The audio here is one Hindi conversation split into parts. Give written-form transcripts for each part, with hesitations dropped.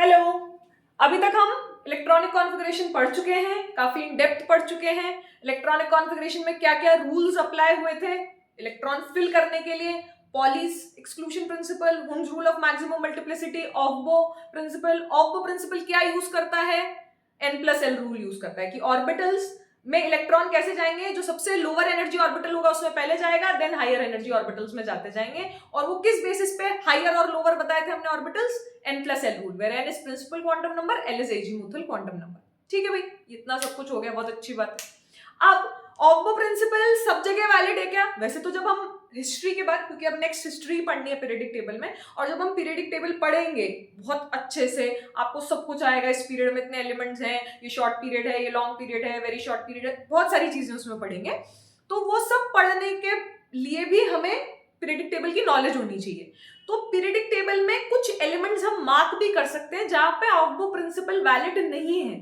हेलो। अभी तक हम इलेक्ट्रॉनिक कॉन्फ़िगरेशन पढ़ चुके हैं, काफी इन डेप्थ पढ़ चुके हैं। इलेक्ट्रॉनिक कॉन्फ़िगरेशन में क्या क्या रूल्स अप्लाई हुए थे इलेक्ट्रॉन फिल करने के लिए, Pauli's exclusion principle, Hund's rule of maximum multiplicity, Aufbau principle. Aufbau principle क्या यूज करता है? n+l रूल यूज करता है कि ऑर्बिटल्स में इलेक्ट्रॉन कैसे जाएंगे, जो सबसे लोअर एनर्जी ऑर्बिटल होगा उसमें पहले जाएगा, देन हायर एनर्जी ऑर्बिटल्स में जाते जाएंगे। और वो किस बेसिस पे हायर और लोअर बताए थे हमने orbitals? n+l rule, where n is principal quantum number, l is azimuthal quantum number. ठीक है भाई, इतना सब कुछ हो गया, बहुत अच्छी बात है। अब ऑफबो प्रिंसिपल सब जगह वैलिड है क्या? वैसे तो जब हम हिस्ट्री के बाद, क्योंकि अब नेक्स्ट हिस्ट्री पढ़नी है पीरियडिक टेबल में, और जब हम पीरियडिक टेबल पढ़ेंगे बहुत अच्छे से, आपको सब कुछ आएगा। इस पीरियड में इतने एलिमेंट्स हैं, ये शॉर्ट पीरियड है, ये लॉन्ग पीरियड है, वेरी शॉर्ट पीरियड है, बहुत सारी चीजें उसमें पढ़ेंगे। तो वो सब पढ़ने के लिए भी हमें पीरियडिक टेबल की नॉलेज होनी चाहिए। तो पीरियडिक टेबल में कुछ एलिमेंट्स हम मार्क भी कर सकते हैं जहां पे ऑफबो प्रिंसिपल वैलिड नहीं है।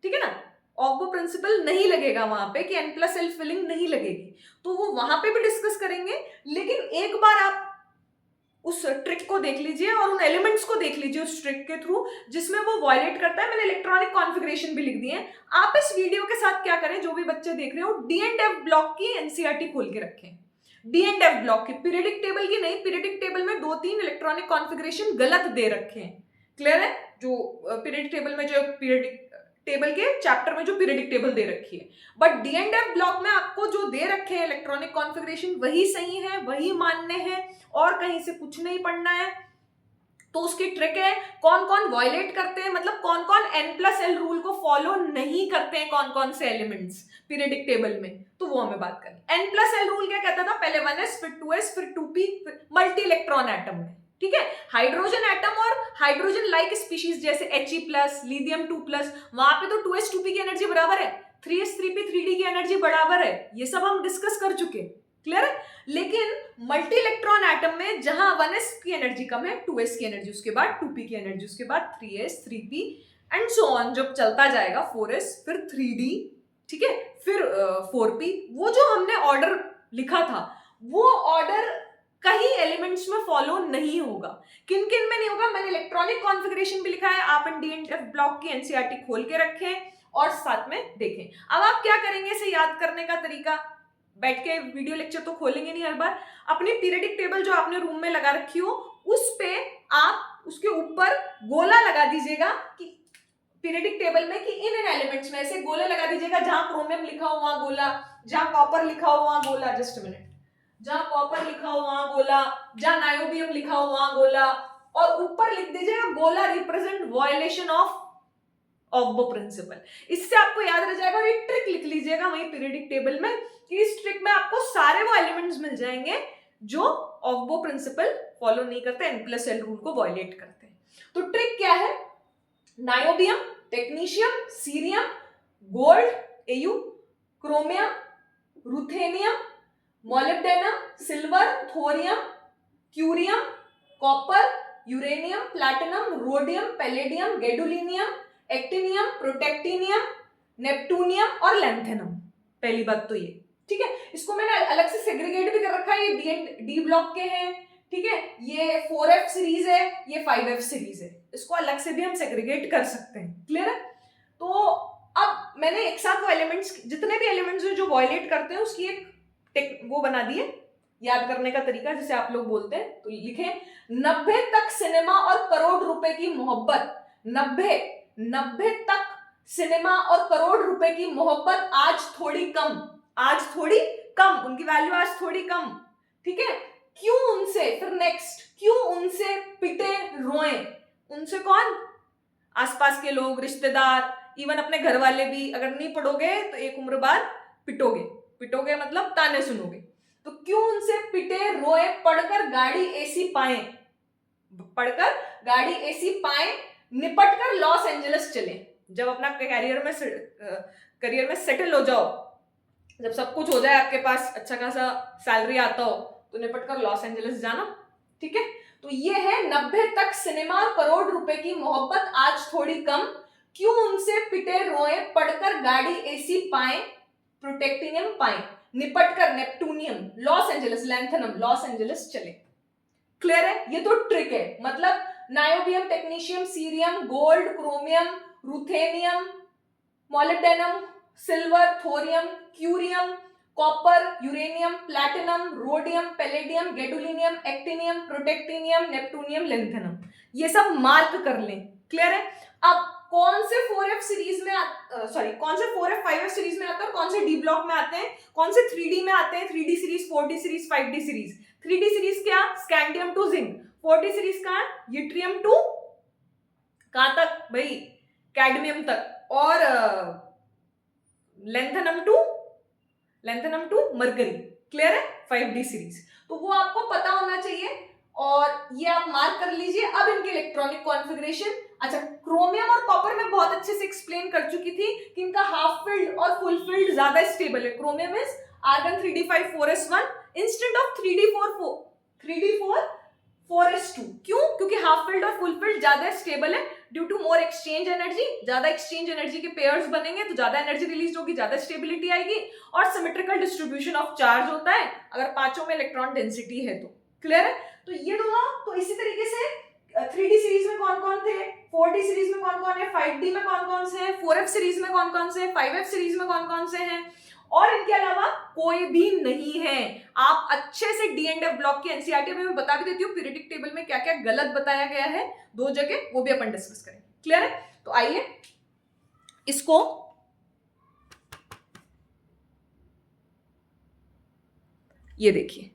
ठीक है ना, ऑफबो प्रिंसिपल नहीं लगेगा वहां पे कि n+l फिलिंग नहीं लगेगी, तो वो वहां पे भी डिस्कस करेंगे। लेकिन एक बार आप उस ट्रिक को देख लीजिए और उन एलिमेंट्स को देख लीजिए उस ट्रिक के थ्रू जिसमें वो वायलेट करता है। मैंने इलेक्ट्रॉनिक कॉन्फ़िगरेशन भी लिख दी है। आप इस वीडियो के साथ क्या करें, जो भी बच्चे देख रहे हो, डी एंड एफ ब्लॉक की एनसीईआरटी खोल के रखें। डी एंड एफ ब्लॉक की, पीरियडिक टेबल की नहीं। पीरियडिक टेबल में 2-3 इलेक्ट्रॉनिक कॉन्फ़िगरेशन गलत दे रखे हैं। क्लियर है? जो पीरियडिक टेबल में, जो पीरियडिक टेबल के चैप्टर में जो पीरियडिक टेबल दे रखी है, but D and F block में आपको जो दे रखे हैं इलेक्ट्रॉनिक कॉन्फ़िगरेशन वही सही है, वही मानने हैं, और कहीं से कुछ नहीं पढ़ना है। तो उसकी ट्रिक है, कौन कौन वायलेट करते हैं, मतलब कौन कौन n+l रूल को फॉलो नहीं करते हैं, कौन कौन से एलिमेंट्स पीरियडिक टेबल में, तो वो हमें बात करनी। n+l रूल क्या कहता था? पहले 1s, फिर 2s, फिर 2p, फिर मल्टी इलेक्ट्रॉन एटम में। ठीक है, हाइड्रोजन एटम और हाइड्रोजन लाइक स्पीशीज जैसे He+, लिथियम 2+, वहां पे तो 2s 2p की एनर्जी बराबर है, 3s 3p 3d की एनर्जी बराबर है। ये सब हम डिस्कस कर चुके। क्लियर है? लेकिन मल्टी इलेक्ट्रॉन एटम में जहां 1s की एनर्जी कम है, 2s की एनर्जी, उसके बाद 2p की एनर्जी, उसके बाद 3s 3p and so on, जब चलता जाएगा 4s, फिर 3d, ठीक है, फिर 4p। वो जो हमने ऑर्डर लिखा था, वो ऑर्डर कई एलिमेंट्स में फॉलो नहीं होगा। किन किन में नहीं होगा? मैंने इलेक्ट्रॉनिक कॉन्फ़िगरेशन भी लिखा है, आप इन डी एंड एफ ब्लॉक की एनसीईआरटी खोल के रखें और साथ में देखें। अब आप क्या करेंगे इसे याद करने का तरीका? बैठ के वीडियो लेक्चर तो खोलेंगे नहीं हर बार। अपनी पीरियडिक टेबल जो आपने रूम में लगा रखी हो, उस पे आप उसके ऊपर गोला लगा दीजिएगा कि पीरियडिक टेबल में, कि इन एलिमेंट्स में ऐसे गोले लगा दीजिएगा, जहां क्रोमियम लिखा हो वहां गोला, जहां कॉपर लिखा हो वहां गोला। जस्ट मिनट, जहां कॉपर लिखा हो वहां गोला, जहां नायोबियम लिखा हो वहां गोला, और ऊपर लिख दीजिएगा गोला रिप्रेजेंट वायलेशन ऑफ ऑफबो प्रिंसिपल। इससे आपको याद रह जाएगा। और एक ट्रिक लिख लीजिएगा वहीं पीरियडिक टेबल में, कि इस ट्रिक में आपको सारे वो एलिमेंट्स मिल जाएंगे जो ऑफबो प्रिंसिपल फॉलो नहीं करते, n+l रूल को वायलेट करते हैं। तो ट्रिक क्या है? Niobium, technetium, cerium, gold Au, chromium, ruthenium, molybdenum, silver, thorium, curium, copper, uranium, platinum, rhodium, palladium, gadolinium, actinium, protactinium, neptunium और लैंथेनम। पहली बात तो ये। ठीक है, इसको मैंने अलग से सेग्रीगेट भी कर रखा है। ये डी एंड डी ब्लॉक के हैं। ठीक है, ये 4f सीरीज है, ये 5f सीरीज है, इसको अलग से भी हम सेग्रीगेट कर सकते हैं। क्लियर है? तो अब मैंने एक साथ वो एलिमेंट्स, जितने भी एलिमेंट्स जो वायलेट करते हैं, उसकी एक वो बना दी है याद करने का तरीका, जैसे आप लोग बोलते हैं। तो लिखें, 90 तक सिनेमा और करोड़ रुपए की मोहब्बत। 90 तक सिनेमा और करोड़ रुपए की मोहब्बत आज थोड़ी कम, आज थोड़ी कम, उनकी वैल्यू आज थोड़ी कम। ठीक है, क्यों उनसे, फिर नेक्स्ट, क्यों उनसे पिटे रोए? उनसे कौन? आसपास के लोग, रिश्तेदार, इवन अपने घर वाले भी। अगर नहीं पढ़ोगे तो एक उम्र बाद पिटोगे। पिटोगे मतलब ताने सुनोगे। तो क्यों उनसे पिटे रोए, पढ़कर गाड़ी एसी पाए, पढ़कर गाड़ी एसी पाए, निपट कर लॉस एंजलिस चले। जब अपना करियर में सेटल हो जाओ, जब सब कुछ हो जाए, आपके पास अच्छा खासा सैलरी आता हो, तो निपट कर लॉस एंजलिस जाना। ठीक है, तो ये है 90 तक सिनेमा और करोड़ रुपए की मोहब्बत आज थोड़ी कम, क्यों उनसे पिटे रोए, पढ़कर गाड़ी एसी पाए, प्रोटेक्टिनियम पाए, निपट कर neptunium, Los Angeles, lanthanum, Los Angeles चले। क्लियर है? ये तो ट्रिक है। मतलब niobium, technetium, cerium, gold, chromium, ruthenium, molybdenum, silver, thorium, curium, copper, uranium, platinum, rhodium, palladium, gadolinium, actinium, protactinium, neptunium, lanthanum. ये सब मार्क कर लें। क्लियर है? अब कौन से 4F सीरीज में कौन से 4F 5F सीरीज में आते हैं और कौन से डी ब्लॉक में आते हैं, कौन से 3D में आते हैं, 3D series, 4D series, 5D series. 3D series क्या? Scandium to zinc. 4D series का यूट्रियम टू कहां तक भाई? कैडमियम तक। और लेंथेनम टू मरकरी। क्लियर है? 5D series. तो वो आपको पता होना चाहिए और ये आप मार्क कर लीजिए। अब इनके इलेक्ट्रॉनिक कॉन्फ़िगरेशन, अच्छा क्रोमियम और कॉपर में बहुत अच्छे से एक्सप्लेन कर चुकी थी कि इनका हाफ फील्ड और फुल फील्ड ज्यादा स्टेबल है। Chromium is argon 3d5 4s1 instead of 3d4 4s2। क्यों? क्योंकि हाफ फील्ड और फुल फील्ड ज्यादा स्टेबल है due to more exchange energy. ज्यादा एक्सचेंज एनर्जी के पेयर्स बनेंगे तो ज्यादा एनर्जी रिलीज होगी, ज्यादा स्टेबिलिटी आएगी और सिमेट्रिकल डिस्ट्रीब्यूशन ऑफ चार्ज होता है अगर पांचों में इलेक्ट्रॉन डेंसिटी है तो। क्लियर है? तो ये दोनों, तो इसी तरीके से 3D सीरीज में कौन कौन थे, 4D सीरीज में कौन कौन है, 5D में कौन कौन से हैं, 4F सीरीज में कौन कौन से हैं, 5F सीरीज में कौन कौन से हैं, और इनके अलावा कोई भी नहीं है। आप अच्छे से डी एंड एफ ब्लॉक की एनसीईआरटी में मैं बता भी देती हूँ पीरियोडिक टेबल में क्या क्या गलत बताया गया है 2 जगह, वो भी अपन डिस्कस करेंगे। क्लियर है? तो आइए इसको ये देखिए,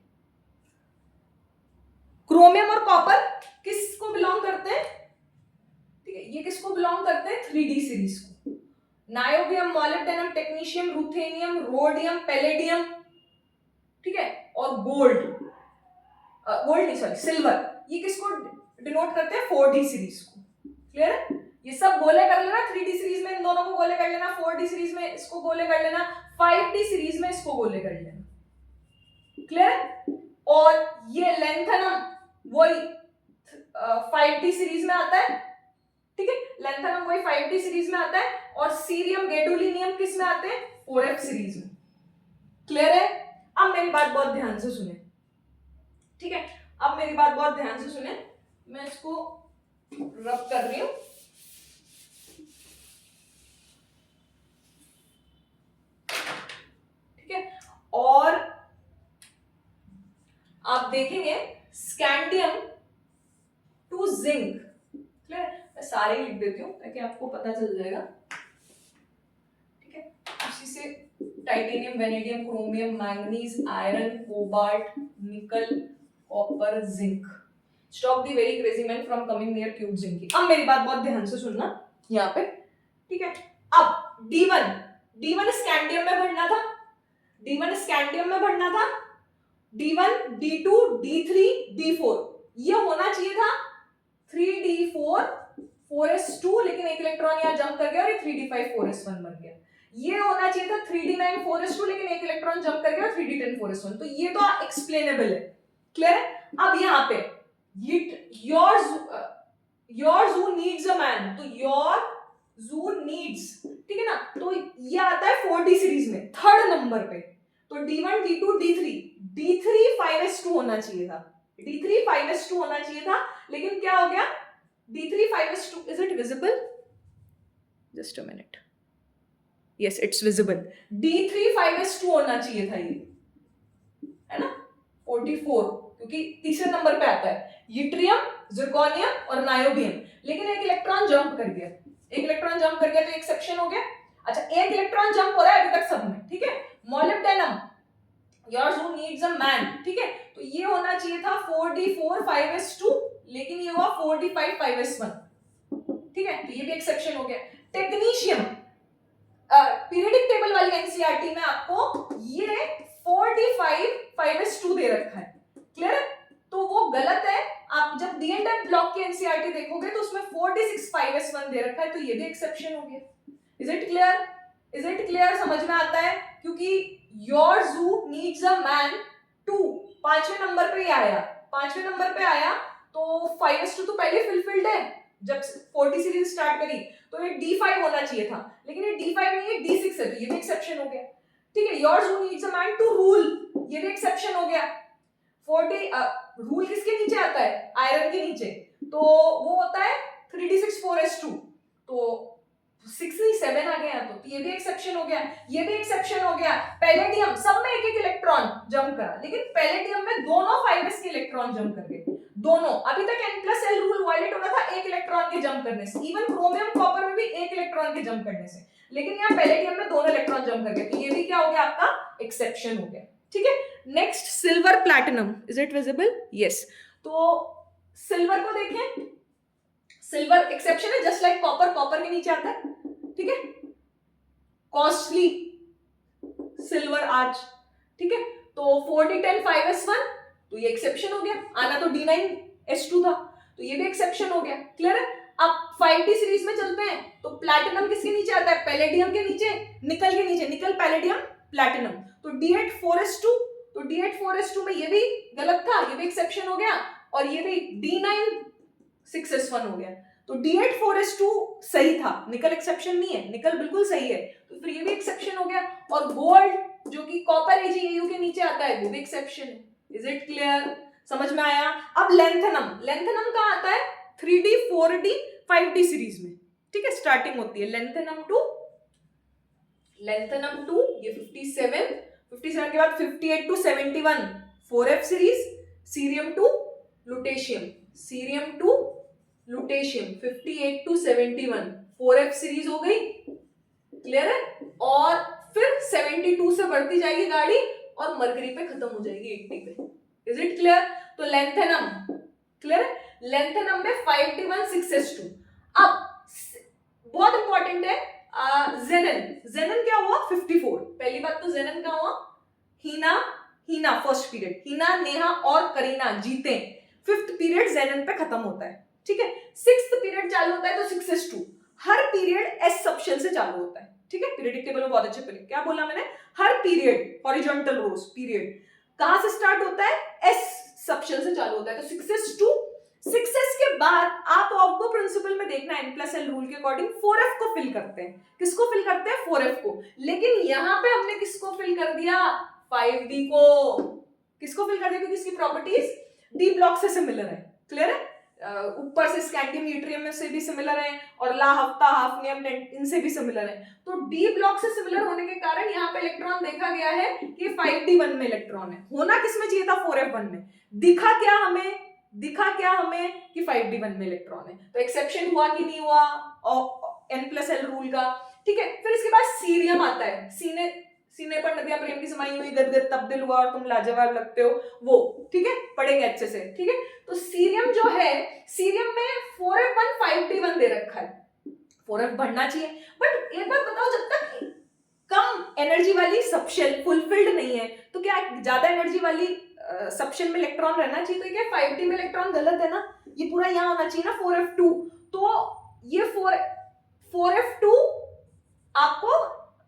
क्रोमियम और कॉपर किसको बिलोंग करते हैं? ठीक है, ये किसको बिलोंग करते हैं? 3D सीरीज को। Niobium, molybdenum, technetium, ruthenium, rhodium, palladium, ठीक है, और सिल्वर, ये किसको डिनोट करते हैं? 4D सीरीज को। क्लियर है? ये सब गोले कर लेना। 3D सीरीज में इन दोनों को गोले कर लेना, 4D सीरीज में इसको गोले कर लेना, 5D सीरीज में इसको गोले कर लेना। क्लियर है? और ये लेंथेनम वही 5D सीरीज में आता है। ठीक है, लेंथेनम वही 5D सीरीज में आता है और सीरियम, गैडोलिनियम किस में आते हैं? 4F सीरीज में। क्लियर है? अब मेरी बात बहुत ध्यान से सुने। ठीक है, अब मेरी बात बहुत ध्यान से सुने, मैं इसको रब कर रही हूं। ठीक है, और आप देखेंगे स्कैंडियम टू जिंक। क्लियर? मैं सारे ही लिख देती हूँ ताकि आपको पता चल जाएगा। ठीक है, उसी से titanium, vanadium, chromium, manganese, iron, cobalt, nickel, copper, zinc. Stop the very crazy man from coming near cube zinc. अब मेरी बात बहुत ध्यान से सुनना यहाँ पे। ठीक है, अब D1 स्कैंडियम में बढ़ना था, D1 स्कैंडियम में बढ़ना था, D1, D2, D3, D4 ये होना चाहिए था 3D4 4s2, लेकिन एक इलेक्ट्रॉन यहाँ जंप कर गया और ये 3D5 4s1 बन गया। ये होना चाहिए था 3D9 4s2, लेकिन एक इलेक्ट्रॉन जंप कर गया और 3D10 4s1। तो ये तो एक्सप्लेनेबल है। क्लियर है? अब यहाँ पे your zoo needs a man, तो योर जू नीड्स, ठीक है ना, तो ये आता है 4D सीरीज में 3rd नंबर पे। तो D1, D2, D3 5s2 होना चाहिए था, D3 5s2 होना चाहिए था, लेकिन क्या हो गया? D3 5s2, is it visible? Just a minute. Yes, it's visible. D3 5s2 होना चाहिए था ये, है ना, 44, क्योंकि तीसरे नंबर पे आता है यूट्रियम, जिरकोनियम और नायोबियम, लेकिन एक इलेक्ट्रॉन जंप कर गया, तो एक्सेप्शन हो गया। अच्छा, एक इलेक्ट्रॉन जंप हो रहा है अभी तक सब में। ठीक है, molybdenum, your zoo needs a man, ठीक है, तो ये होना चाहिए था 4D4 5s2, लेकिन ये हुआ 4D5 5s1। ठीक है, तो ये भी एक्सेप्शन हो गया। टेक्नीशियम, पीरियोडिक टेबल वाली एनसीईआरटी में आपको ये 4D5 5s2 दे रखा है। क्लियर है? तो वो गलत है। आप जब डी एंड एफ ब्लॉक की एनसीईआरटी देखोगे तो उसमें 4D6 5s1 दे रखा है, तो ये भी एक्सेप्शन हो गया। Is it clear? समझ में आता है? क्योंकि your zoo needs a man 2 5वें नंबर पे आया, तो 5s2 तो पहले फुलफिल्ड है जब 4D सीरीज स्टार्ट करी, तो ये D5 होना चाहिए था, लेकिन ये D5 नहीं है, D6 है, तो ये भी एक्सेप्शन हो गया। ठीक है, your zoo needs a man to rule, ये भी एक्सेप्शन हो गया। 4D रूल किसके नीचे आता है? आयरन के नीचे। तो वो होता है 3d6 4s2, तो 6 ही 7 आ गया, तो ये भी एक्सेप्शन हो गया, ये भी एक्सेप्शन हो गया। पैलेडियम सब में एक एक इलेक्ट्रॉन जंप करा, लेकिन पैलेडियम में दोनों 5s के इलेक्ट्रॉन जंप कर गए, दोनों। अभी तक n+l रूल वायलेट हो रहा था एक इलेक्ट्रॉन के जंप करने से, इवन क्रोमियम कॉपर में भी एक इलेक्ट्रॉन के जंप करने से, लेकिन यहाँ पैलेडियम में दोनों इलेक्ट्रॉन जंप कर गए, तो ये भी क्या हो गया आपका एक्सेप्शन हो गया, ठीक है। Next silver platinum, is it visible? Yes. तो सिल्वर को देखें, सिल्वर एक्सेप्शन है जस्ट लाइक कॉपर, कॉपर के नीचे आता है, ठीक है, कॉस्टली सिल्वर आज, ठीक है। तो 4d10 5s1, तो ये एक्सेप्शन हो गया, आना तो d9s2 था, तो ये भी एक्सेप्शन हो गया, क्लियर है। अब 5d सीरीज में चलते हैं, तो प्लैटिनम किसके नीचे आता है? पैलेडियम के नीचे, निकल के नीचे, निकल पैलेडियम प्लैटिनम, तो d8 4s2, तो d8 4s2 में ये भी गलत था, ये भी एक्सेप्शन हो गया, और ये भी d9 6s1 हो गया, तो d8 4s2 सही था, निकल एक्सेप्शन नहीं है, निकल बिल्कुल सही है, तो फिर ये भी एक्सेप्शन हो गया। और गोल्ड जो कि कॉपर AgAu के नीचे आता है, वो भी एक्सेप्शन है। Is it clear? समझ में आया? अब लेंथेनम, लेंथेनम कहाँ आता है? 3d 4d 5d सीरीज में, ठीक है, स्टार्टिंग होती है लेंथेनम टू ये 57 के बाद 58 to 71 4f series, cerium to lutetium, cerium to lutetium 58 to 71 4f series हो गई, क्लियर है। और फिर 72 से बढ़ती जाएगी गाड़ी और मरकरी पे खत्म हो जाएगी 80 पे। Is it clear? तो लेंथेनम क्लियर है, लेंथेनम में 5d1 6s2। अब बहुत इंपॉर्टेंट है जेनन, जेनन क्या हुआ? 54। पहली बात तो जेनन क्या हुआ? हीना फर्स्ट पीरियड, हीना, नेहा और करीना जीते, 5th पीरियड जेनन पे खत्म होता है, ठीक है। 6th पीरियड चालू होता है तो 6s2, हर पीरियड s सबशेल से चालू होता है, ठीक है। पीरियडिक टेबल में बहुत अच्छे पढ़िए, क्या बोला मैंने? हर पीरियड हॉरिजॉन्टल रोज पीरियड कहां से स्टार्ट होता है? s सबशेल से चालू होता है, तो 6s2। 6s के बाद आप ऑब्को प्रिंसिपल में देखना n+l रूल के अकॉर्डिंग 4f को फिल करते हैं। किसको फिल करते हैं? 4f को। लेकिन यहां पे हमने किसको फिल कर दिया? 5d को। किसको फिल कर दिया? क्योंकि इसकी प्रॉपर्टीज d ब्लॉक से सिमिलर है, क्लियर है। ऊपर से स्कैंडियम यूट्रियम में से भी सिमिलर है, और ला हफ्ता हाफनियम इनसे भी सिमिलर है, तो डी ब्लॉक से सिमिलर होने के कारण यहाँ पे इलेक्ट्रॉन देखा गया है कि 5d1 में इलेक्ट्रॉन है, होना किसमें चाहिए था? 4f1 में। दिखा क्या हमें कि 5d1 में इलेक्ट्रॉन है, तो एक्सेप्शन हुआ कि नहीं हुआ n+l रूल का, ठीक है। फिर इसके बाद सीरियम आता है, सीने पर नदियां प्रेम की समाई हुई, गदगद तब्दील हुआ और तुम लाजवाब लगते हो, वो, ठीक है, पढ़ेंगे अच्छे से, ठीक है। तो सीरियम जो है, सीरियम में 4f1 5d1 दे रखा है, 4f बढ़ना चाहिए, बट एक बात बताओ, जब तक कम एनर्जी वाली सबशेल फुलफिल्ड नहीं है, तो क्या ज्यादा एनर्जी वाली सबशेल में इलेक्ट्रॉन रहना चाहिए? तो क्या 5d में इलेक्ट्रॉन गलत है ना, ये पूरा यहाँ होना चाहिए ना 4f2, तो ये 4f2 आपको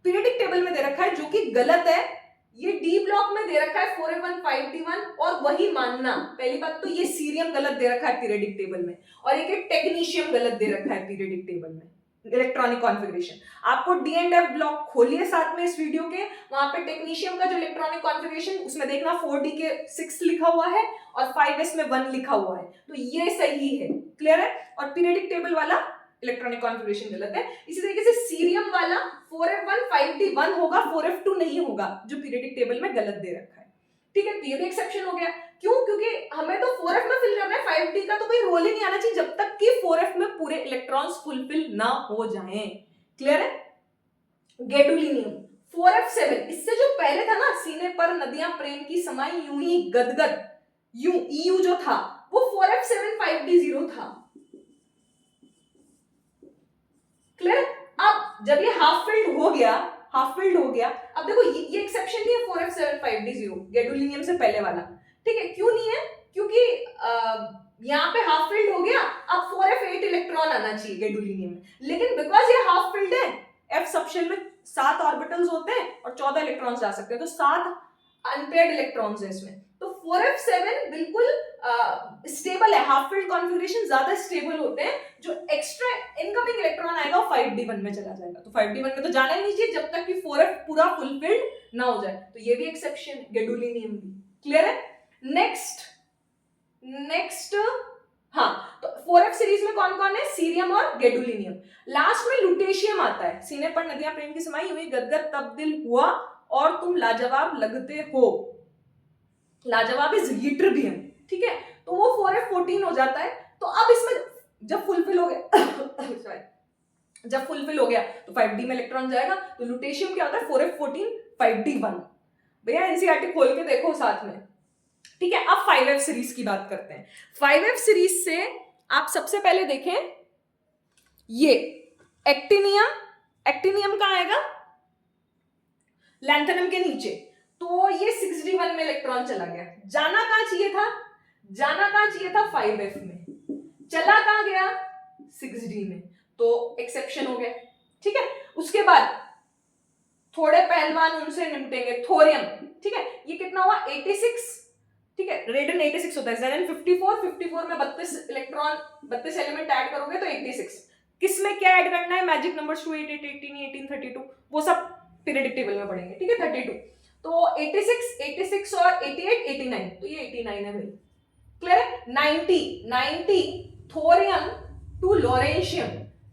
पीरियडिक टेबल में दे रखा है, जो कि गलत है। ये डी ब्लॉक में दे रखा है 4f1 5d1, और वही मानना, पहली बात तो ये सीरियम गलत दे रखा है पीरियडिक टेबल में, और एक टेक्नीशियम गलत दे रखा है पीरियडिक टेबल में, इलेक्ट्रॉनिक कॉन्फ़िगरेशन। आपको डी एंड एफ ब्लॉक खोलिए साथ में इस वीडियो के, वहां पे टेक्नीशियम का जो इलेक्ट्रॉनिक कॉन्फ़िगरेशन, उसमें देखना 4d के 6 लिखा हुआ है और 5s में 1 लिखा हुआ है, तो ये सही है, क्लियर है। और पीरियडिक टेबल वाला इलेक्ट्रॉनिक कॉन्फ़िगरेशन गलत है। इसी तरीके से सीरियम वाला 4f1 5d1 होगा, 4f2 नहीं होगा, जो पीरियडिक टेबल में गलत दे रखा है, ठीक है। ये भी एक्सेप्शन हो गया, क्यों? क्योंकि हमें तो 4f में फिल करना है, 5d का तो कोई रोल ही नहीं आना चाहिए जब तक कि 4f में पूरे इलेक्ट्रॉन्स फुलफिल ना हो जाएं, क्लियर है। गैडोलिनियम 4f7, इससे जो पहले था ना, सीने पर नदियां प्रेम की समाई यूं ही गदगद, यूं EU जो था वो 4f7 5d0 था, क्लियर। अब जब ये हाफ फिल्ड हो गया, अब देखो ये एक्सेप्शन नहीं है 4f7 5d0 गैडोलिनियम से पहले वाला, ठीक है। क्यों नहीं है? क्योंकि यहाँ पे हाफ फिल्ड हो गया, अब 4f8 इलेक्ट्रॉन आना चाहिए गैडोलिनियम में, लेकिन बिकॉज ये हाफ फिल्ड है, f सबशेल में 7 ऑर्बिटल्स होते हैं और 14 इलेक्ट्रॉन्स जा सकते हैं, तो 7 अनपेयर्ड इलेक्ट्रॉन्स है इसमें, तो 4f7 बिल्कुल स्टेबल है, हाफ फील्ड कॉन्फ़िगरेशन ज्यादा स्टेबल होते हैं, जो एक्स्ट्रा इनकमिंग इलेक्ट्रॉन आएगा वो 5d1 में चला जाएगा, तो 5d1 में तो जाना ही नहीं चाहिए जब तक कि 4f पूरा फुलफिल्ड ना हो जाए, तो ये भी एक्सेप्शन, गैडोलिनियम भी, क्लियर है। नेक्स्ट हाँ, तो 4F सीरीज में कौन कौन है? सीरियम और गैडोलिनियम। लास्ट में लुटेशियम आता है। सीने पर नदियां प्रेम की समाई हुई, गदगद तब दिल हुआ और तुम लाजवाब लगते हो। लाजवाब इज यूट्रिबियम, ठीक है। तो वो 4F14 हो जाता है। तो अब इसमें जब फुलफिल हो गया जब फुलफिल हो गया तो 5D में इलेक्ट्रॉन जाएगा। तो लुटेशियम क्या होता है? 4F14 5D1। भैया एनसीईआरटी खोल के देखो साथ में, ठीक है। अब 5F सीरीज की बात करते हैं। 5F सीरीज से आप सबसे पहले देखें, ये एक्टिनियम, एक्टिनियम कहां आएगा? लैंथेनम के नीचे। तो ये 6D1 में इलेक्ट्रॉन चला गया। जाना कहां चाहिए था? जाना कहां चाहिए था? 5F में। चला कहां गया? 6D में। तो एक्सेप्शन हो गया, ठीक है। उसके बाद थोड़े पहलवान उनसे निपटेंगे, थोरियम, ठीक है। ये कितना हुआ? 86, ठीक है। रेडियन 86 होता है, जेनन 54 में 32 इलेक्ट्रॉन, 32 एलिमेंट ऐड करोगे तो 86। किसमें क्या ऐड करना है? मैजिक नंबर्स 2, 8, 8, 18, 18, 32, वो सब पीरियडिक टेबल में पढ़ेंगे, ठीक है। 32 तो 86 और 88 89, तो ये 89 है भाई, क्लियर है। 90 थोरियम टू लोरेंशियम,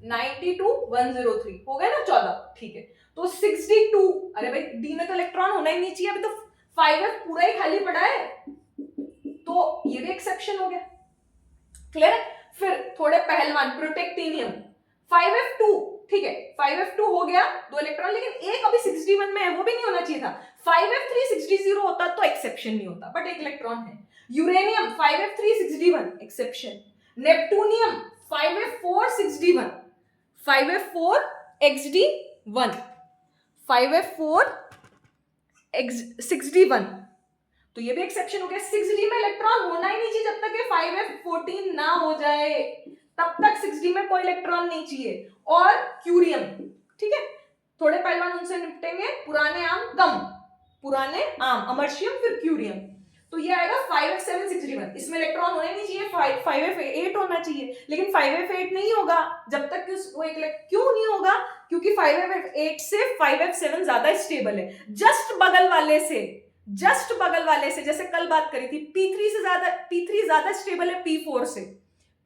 90 टू 103 हो गया ना 14, ठीक है। तो 62, अरे भाई डी में तो इलेक्ट्रॉन होना ही नहीं चाहिए, अभी तो 5F पूरा ही खाली पड़ा है, तो ये भी एक्सेप्शन हो गया, क्लियर है। फिर थोड़े पहलवान, प्रोटेक्टिनियम 5F2, ठीक है। 5F2 हो गया, 2 इलेक्ट्रॉन, लेकिन एक अभी 6D1 में है, वो भी नहीं होना चाहिए था। 5F3 6D0 होता तो एक्सेप्शन नहीं होता, बट एक इलेक्ट्रॉन है। Uranium 5F3 6D1 exception. Neptunium 5F4 6D1, 5F4 XD1, 5F4 6D1, तो ये भी एक्सेप्शन हो गया। 6D में इलेक्ट्रॉन होना ही नहीं चाहिए जब तक ये 5F14 ना हो जाए, तब तक 6D में कोई इलेक्ट्रॉन नहीं चाहिए। और क्यूरियम, ठीक है। थोड़े पहलवान उनसे निपटेंगे, पुराने आम कम, पुराने आम, अमर्शियम, फिर क्यूरियम। तो ये आएगा 5F7 6D1। इसमें इलेक्ट्रॉन होने नहीं चाहिए, 5F8 होना चाहिए, लेकिन 5F8 नहीं होगा जब तक कि वो एक, क्यों नहीं होगा? क्योंकि 5F8 से 5F7 ज्यादा स्टेबल है। जस्ट बगल वाले से जैसे कल बात करी थी, P3 ज्यादा स्टेबल है P4 से,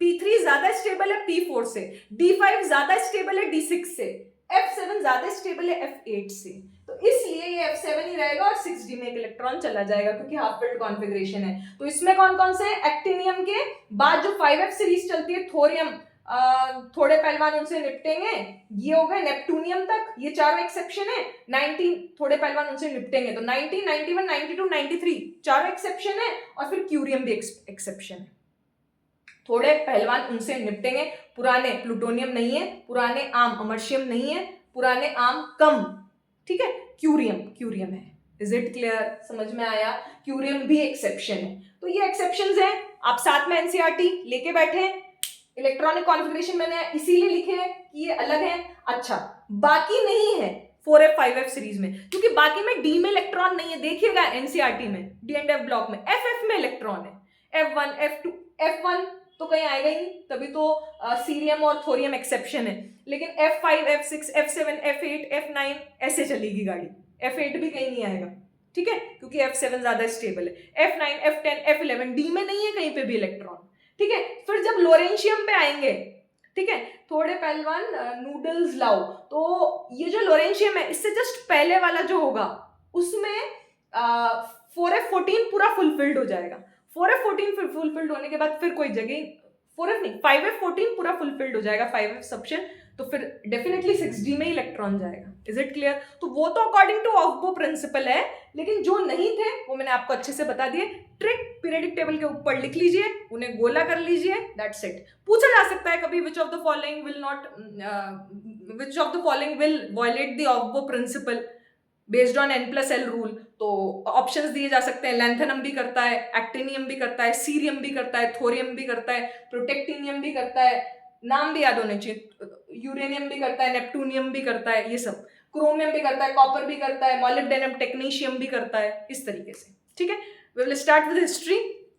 P3 ज्यादा स्टेबल है P4 से, D5 ज्यादा स्टेबल है D6 से, F7 ज्यादा स्टेबल है F8 से। तो इसलिए ये F7 ही रहेगा और 6D में एक इलेक्ट्रॉन चला जाएगा, क्योंकि हाफ फिल्ड कॉन्फ़िगरेशन है। तो इसमें कौन कौन से? एक्टिनियम के बाद जो 5F सीरीज चलती है, थोरियम, थोड़े पहलवान उनसे निपटेंगे, ये हो गए नेपटूनियम तक, ये चारों एक्सेप्शन है। 19 थोड़े पहलवान उनसे निपटेंगे, तो 90, 91, 92, 93 चारों एक्सेप्शन है, और फिर क्यूरियम भी एक्सेप्शन है। थोड़े पहलवान उनसे निपटेंगे, पुराने प्लूटोनियम नहीं है, पुराने आम अमर्शियम नहीं है, पुराने आम कम, ठीक है, क्यूरियम है। Is it clear? समझ में आया? क्यूरियम भी एक्सेप्शन है। तो ये एक्सेप्शंस हैं, आप साथ में एनसीईआरटी लेके बैठे। इलेक्ट्रॉनिक कॉन्फ़िगरेशन मैंने इसीलिए लिखे हैं कि ये अलग है। अच्छा, बाकी नहीं है 4F 5F सीरीज में, क्योंकि बाकी में डी में इलेक्ट्रॉन नहीं है। देखिएगा एनसीईआरटी में डी एंड एफ ब्लॉक में FF में इलेक्ट्रॉन है, F1 F2 F1 तो कहीं आएगा ही नहीं, तभी तो सीरियम और थोरियम एक्सेप्शन है। लेकिन F5 F6 F7 F8 F9 ऐसे चलेगी गाड़ी, F8 भी कहीं नहीं आएगा, ठीक है, क्योंकि F7 ज्यादा स्टेबल है। F9 F10 F11 डी में नहीं है कहीं पे भी इलेक्ट्रॉन, ठीक है। फिर जब लोरेंशियम पे आएंगे, ठीक है, थोड़े पहलवान नूडल्स लाओ, तो ये जो लोरेंशियम है इससे जस्ट पहले वाला जो होगा उसमें 4F14 पूरा फुलफिल्ड हो जाएगा। 4F14 फुलफिल्ड होने के बाद फिर कोई जगह 4F नहीं 5F14 पूरा फुलफिल्ड हो जाएगा, 5F सब्शन, तो फिर डेफिनेटली 6D में इलेक्ट्रॉन जाएगा। Is it clear? तो वो तो अकॉर्डिंग टू ऑफ-बो प्रिंसिपल है, लेकिन जो नहीं थे वो मैंने आपको अच्छे से बता दिए। ट्रिक पीरियडिक टेबल के ऊपर लिख लीजिए, उन्हें गोला कर लीजिए, दैट्स इट। पूछा जा सकता है कभी which of the following will violate the Aufbau principle based on N+L rule. तो ऑप्शंस दिए जा सकते हैं, लैंथेनम भी करता है, एक्टिनियम भी करता है, सीरियम भी करता है, थोरियम भी करता है, प्रोटेक्टिनियम भी करता है, नाम भी याद होने चाहिए, यूरेनियम भी करता है, नेपटूनियम भी करता है, ये सब, क्रोमियम भी करता है, कॉपर भी करता है, मॉलिब्डेनम टेक्नीशियम भी करता है, इस तरीके से, ठीक है। We will start with history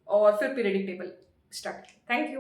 और फिर periodic table start. Thank you.